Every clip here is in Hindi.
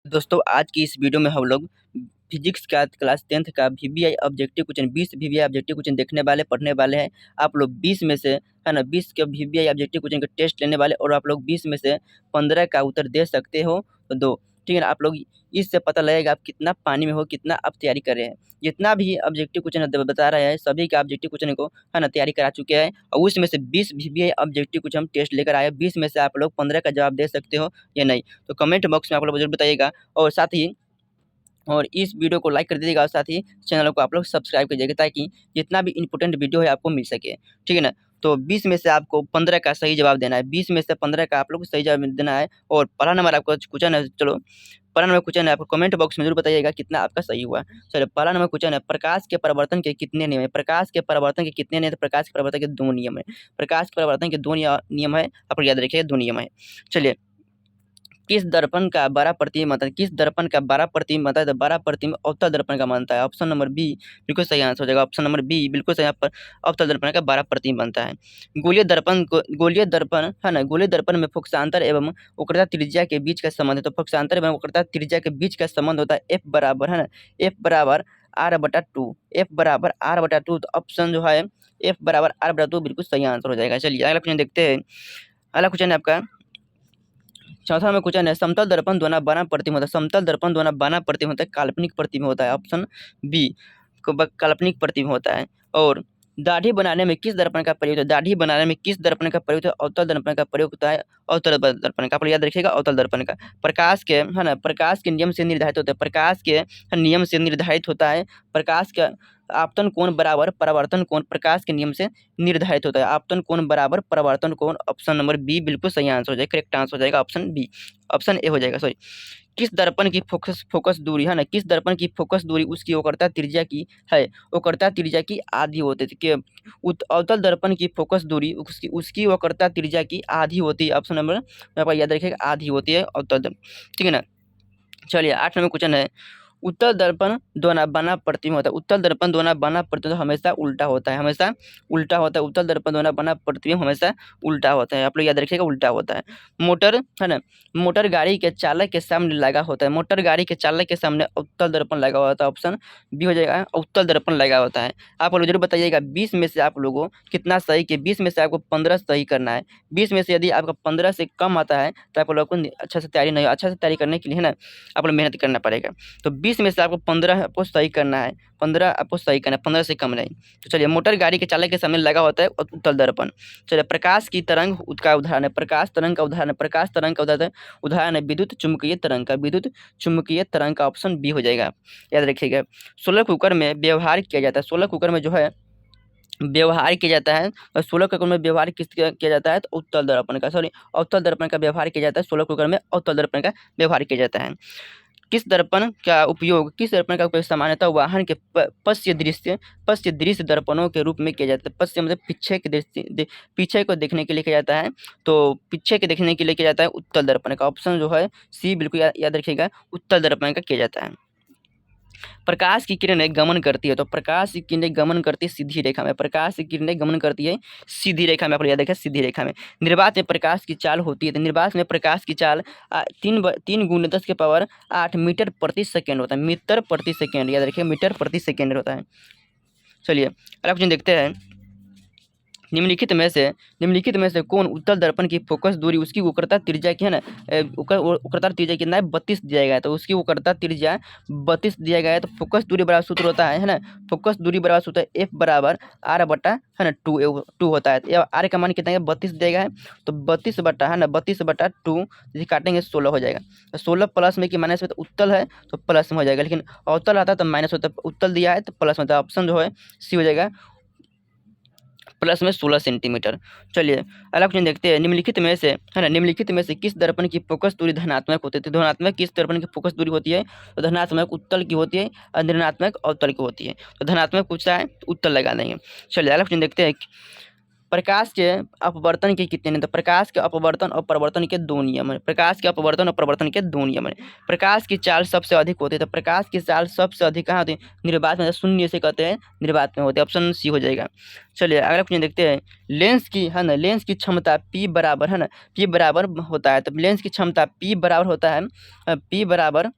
दोस्तों आज की इस वीडियो में हम लोग फिजिक्स का क्लास 10th का VBI objective question 20 VBI objective question देखने वाले पढ़ने वाले हैं। आप लोग 20 में से है ना 20 के वीबीआई ऑब्जेक्टिव क्वेश्चन का टेस्ट लेने वाले और आप लोग 20 में से 15 का उत्तर दे सकते हो तो दो। ठीक है ना, आप लोग इससे पता लगेगा आप कितना पानी में हो, कितना आप तैयारी कर रहे हैं। जितना भी ऑब्जेक्टिव क्वेश्चन बता रहे हैं सभी का ऑब्जेक्टिव क्वेश्चन को है ना तैयारी करा चुके हैं और उसमें से 20 वीबीआई ऑब्जेक्टिव क्वेश्चन हम टेस्ट लेकर आए। 20 में से आप लोग 15 का जवाब दे सकते हो या नहीं, तो कमेंट बॉक्स में आप लोग जरूर बताइएगा। और साथ ही इस वीडियो को लाइक कर दीजिएगा और साथ ही चैनल को आप लोग सब्सक्राइब कीजिएगा ताकि जितना भी इंपॉर्टेंट वीडियो है आपको मिल सके। ठीक है ना, तो 20 में से आपको 15 का सही जवाब देना है। 20 में से 15 का आप लोग को सही जवाब देना है। और पहला नंबर आपका क्वेश्चन है, चलो पहला नंबर क्वेश्चन है, आपको कमेंट बॉक्स में जरूर बताइएगा कितना आपका सही हुआ। चलो पहला नंबर क्वेश्चन है, प्रकाश के परिवर्तन के कितने नियम है? प्रकाश के परिवर्तन के कितने नियम है? तो प्रकाश के परिवर्तन के 2 नियम है। प्रकाश के परिवर्तन के 2 नियम है, आप लोग याद रखिएगा 2 नियम है। चलिए, किस दर्पण का 12 प्रतिबिंब आता है? किस दर्पण का 12 प्रतिबिंब आता है? तो 12 प्रतिबिंब अवतल दर्पण का मानता है। ऑप्शन नंबर बी बिल्कुल सही आंसर हो जाएगा। ऑप्शन नंबर बी बिल्कुल सही, यहाँ पर अवतल दर्पण का 12 प्रतिबिंब बनता है। गोलीय दर्पण है ना, गोलीय दर्पण में फोकसांतर एवं वक्रता त्रिज्या के बीच का संबंध है। तो फोकसांतर एवं वक्रता त्रिज्या के बीच का संबंध होता है एफ बराबर है ना, एफ बराबर r/2। एफ बराबर r/2, तो ऑप्शन जो है एफ बराबर r/2 बिल्कुल सही आंसर हो जाएगा। चलिए अगला क्वेश्चन देखते हैं। अगला क्वेश्चन है आपका चौथा में क्वेश्चन है, समतल दर्पण द्वारा बना प्रतिबिंब होता है। समतल दर्पण द्वारा बना प्रतिबिंब होता है काल्पनिक प्रतिबिंब होता है। ऑप्शन बी काल्पनिक प्रतिबिंब होता है। और दाढ़ी बनाने में किस दर्पण का प्रयोग होता है? दाढ़ी बनाने में किस दर्पण का प्रयोग होता है? अवतल दर्पण का प्रयोग होता है। अवतल दर्पण का आप लोग याद रखिएगा, अवतल दर्पण का। प्रकाश के है ना, प्रकाश के नियम से निर्धारित होता है। प्रकाश के नियम से निर्धारित होता है। प्रकाश का आपतन कोण बराबर परावर्तन कोण प्रकाश के नियम से निर्धारित होता है। आपतन कोण बराबर परावर्तन कोण, ऑप्शन नंबर बी बिल्कुल सही आंसर हो जाएगा। करेक्ट आंसर हो जाएगा ऑप्शन बी, ऑप्शन ए हो जाएगा सॉरी। किस दर्पण की फोकस दूरी है ना, किस दर्पण की फोकस दूरी उसकी वक्रता त्रिज्या की है? वक्रता त्रिज्या की आधी होती है कि अवतल दर्पण की फोकस दूरी उसकी उसकी वक्रता त्रिज्या की आधी होती है। ऑप्शन नंबर यहाँ पर याद रखिएगा आधी होती है अवतल दर्पण। ठीक है ना, चलिए 8 नंबर क्वेश्चन है, उत्तल दर्पण दोना बना प्रतिबिंब होता है। उत्तल दर्पण दोना बना प्रतिबिंब हमेशा उल्टा होता है, हमेशा उल्टा होता है। उत्तल दर्पण दोना बना प्रतिबिंब हमेशा उल्टा होता है। आप लोग याद रखिएगा उल्टा होता है। मोटर है ना, मोटर गाड़ी के चालक के सामने लगा होता है। मोटर गाड़ी के चालक के सामने उत्तल दर्पण लगा होता है। ऑप्शन बी हो जाएगा, उत्तल दर्पण लगा होता है। आप लोग जरूर बताइएगा 20 में से आप लोगों कितना सही कि 20 में से आपको 15 सही करना है। 20 में से यदि आपका 15 से कम आता है तो आप लोग को अच्छा से तैयारी नहीं, अच्छा से तैयारी करने के लिए है ना आप लोग मेहनत करना पड़ेगा। तो 20 में से आपको 15 आपको सही करना है, 15 आपको सही करना है, 15 से कम नहीं। तो चलिए, मोटर गाड़ी के चालक के सामने लगा होता है उत्तल दर्पण। चलिए, प्रकाश की तरंग का उदाहरण है। प्रकाश तरंग का उदाहरण है, प्रकाश तरंग का उदाहरण है विद्युत चुम्बकीय तरंग का। विद्युत चुम्बकीय तरंग का ऑप्शन बी हो जाएगा, याद रखिएगा। सोलर कुकर में व्यवहार किया जाता है। सोलर कुकर में जो है व्यवहार किया जाता है, और सोलर कुकर में व्यवहार किया जाता है तो उत्तल दर्पण का, सॉरी अवतल दर्पण का व्यवहार किया जाता है। सोलर कुकर में अवतल दर्पण का व्यवहार किया जाता है। किस दर्पण का उपयोग सामान्यतः वाहन के पश्य दृश्य दर्पणों के रूप में किया जाता है। पश्य मतलब पीछे के दृष्टि पीछे को देखने के लिए किया जाता है। तो पीछे के देखने के लिए किया जाता है उत्तल दर्पण का। ऑप्शन जो है सी बिल्कुल याद रखिएगा, उत्तल दर्पण का किया जाता है। प्रकाश की किरणें गमन करती है, तो प्रकाश की किरणें गमन करती है सीधी रेखा में। प्रकाश की किरणें गमन करती है सीधी रेखा में, आप लोग याद रखें सीधी रेखा में। निर्वात में प्रकाश की चाल होती है, तो निर्वात में प्रकाश की चाल 3 × 10⁸ मीटर प्रति सेकेंड होता है। मीटर प्रति सेकेंड याद रखिए, मीटर प्रति सेकेंड होता है। चलिए अगला क्वेश्चन देखते हैं। निम्नलिखित में से कौन उत्तल दर्पण की फोकस दूरी उसकी वक्रता त्रिज्या की है ना, वक्रता त्रिज्या कितना है 32 दिया गया है, तो उसकी वक्रता त्रिज्या 32 दिया गया है। तो फोकस दूरी बराबर सूत्र होता है ना, फोकस दूरी बराबर सूत्र है एफ बराबर r बटा है ना 2 होता है। आर का मान कितना है 32 दिया गया है, तो 32 बटा है ना 32/2 यदि काटेंगे 16 हो जाएगा। तो 16 प्लस में कि माइनस में, तो उत्तल है तो प्लस में हो जाएगा, लेकिन अवतल आता है तो माइनस होता है। उत्तल दिया है तो प्लस में होता है। ऑप्शन जो है सी हो जाएगा, प्लस में 16 सेंटीमीटर। चलिए अगला क्वेश्चन देखते हैं। निम्नलिखित में से है ना, निम्नलिखित में से किस दर्पण की फोकस दूरी धनात्मक होती है? तो धनात्मक किस दर्पण की फोकस दूरी होती है? तो धनात्मक उत्तल की होती है और ऋणात्मक अवतल की होती है। तो धनात्मक पूछता है तो उत्तल लगा देंगे। चलिए अगला क्वेश्चन देखते हैं। प्रकाश के अपवर्तन के कितने नियम? तो प्रकाश के अपवर्तन और प्रवर्तन के 2 नियम हैं। प्रकाश के अपवर्तन और प्रवर्तन के 2 नियम हैं। प्रकाश की चाल सबसे अधिक होती है, तो प्रकाश की चाल सबसे अधिक कहाँ होती है? निर्वात में, शून्य से कहते हैं निर्वात में होती है। ऑप्शन सी हो जाएगा। चलिए अगला क्वेश्चन देखते हैं। लेंस की है ना, लेंस की क्षमता P बराबर है ना, P बराबर होता है, तो लेंस की क्षमता P बराबर होता है P बराबर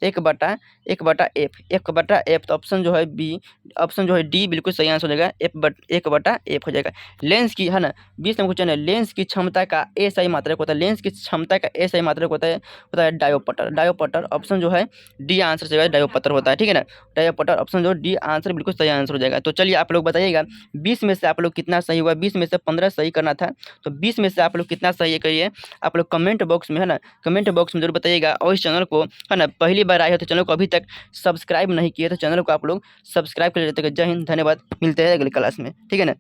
1/F, तो ऑप्शन जो है बी, ऑप्शन जो है डी बिल्कुल सही आंसर हो जाएगा। 1/F हो जाएगा। लेंस की है ना, 20 नंबर क्वेश्चन है। लेंस की क्षमता का SI मात्रक होता है, लेंस की क्षमता का SI मात्रक होता है डायोप्टर। डायोप्टर ऑप्शन जो है डी आंसर से डायोप्टर होता है, ठीक है ना। डायोप्टर ऑप्शन जो डी आंसर बिल्कुल सही आंसर हो जाएगा। तो चलिए आप लोग बताइएगा 20 में से आप लोग कितना सही हुआ? 20 में से 15 सही करना था, तो 20 में से आप लोग कितना सही करिए आप लोग कमेंट बॉक्स में, है ना, कमेंट बॉक्स में जरूर बताइएगा। और इस चैनल को, है ना, पहली बार आए हो तो चैनल को अभी तक सब्सक्राइब नहीं किए तो चैनल को आप लोग सब्सक्राइब कर लेते हैं। जय हिंद, धन्यवाद, मिलते हैं अगली क्लास में, ठीक है ना।